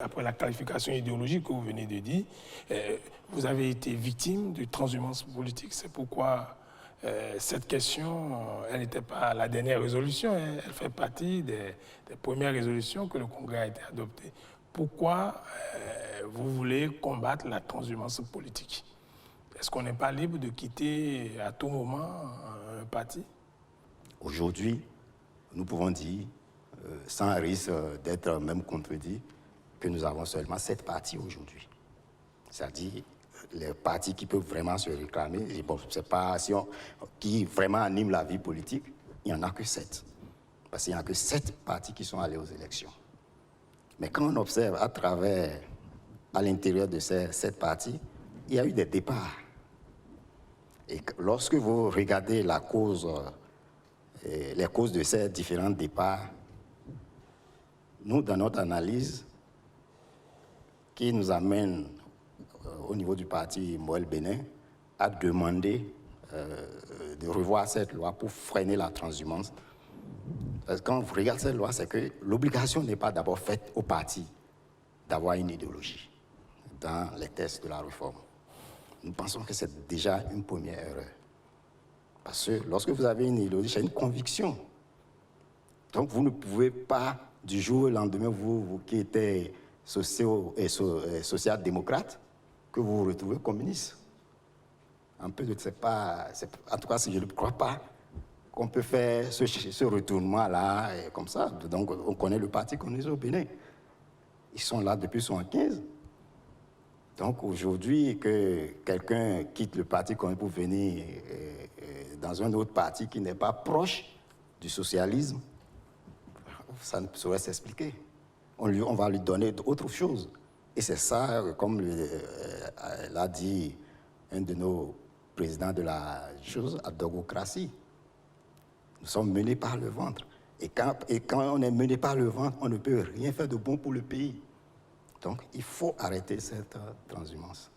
Après la qualification idéologique que vous venez de dire, vous avez été victime de transhumance politique. C'est pourquoi cette question, elle n'était pas la dernière résolution, hein, elle fait partie des premières résolutions que le Congrès a été adopté. Pourquoi vous voulez combattre la transhumance politique? Est-ce qu'on n'est pas libre de quitter à tout moment un parti? Aujourd'hui, nous pouvons dire, sans risque d'être même contredit, que nous avons seulement 7 partis aujourd'hui. C'est-à-dire les partis qui peuvent vraiment se réclamer, et bon, c'est pas si qui vraiment animent la vie politique, il n'y en a que 7. Parce qu'il n'y a que 7 partis qui sont allés aux élections. Mais quand on observe à l'intérieur de ces 7 partis, il y a eu des départs. Et lorsque vous regardez les causes de ces différents départs, nous, dans notre analyse, qui nous amène au niveau du parti Moël Bénin à demander de revoir cette loi pour freiner la transhumance. Parce que quand vous regardez cette loi, c'est que l'obligation n'est pas d'abord faite au parti d'avoir une idéologie dans les textes de la réforme. Nous pensons que c'est déjà une première erreur. Parce que lorsque vous avez une idéologie, c'est une conviction. Donc vous ne pouvez pas, du jour au lendemain, vous qui êtes social-démocrate, que vous vous retrouvez communiste. En tout cas, si je ne crois pas qu'on peut faire ce retournement-là, comme ça. Donc, on connaît le parti communiste au Bénin. Ils sont là depuis 1975. Donc, aujourd'hui, que quelqu'un quitte le parti communiste pour venir dans un autre parti qui n'est pas proche du socialisme, ça ne saurait s'expliquer. On va lui donner autre chose. Et c'est ça, comme l'a dit un de nos présidents de la chose, la dogocratie. Nous sommes menés par le ventre. Et quand on est mené par le ventre, on ne peut rien faire de bon pour le pays. Donc, il faut arrêter cette transhumance.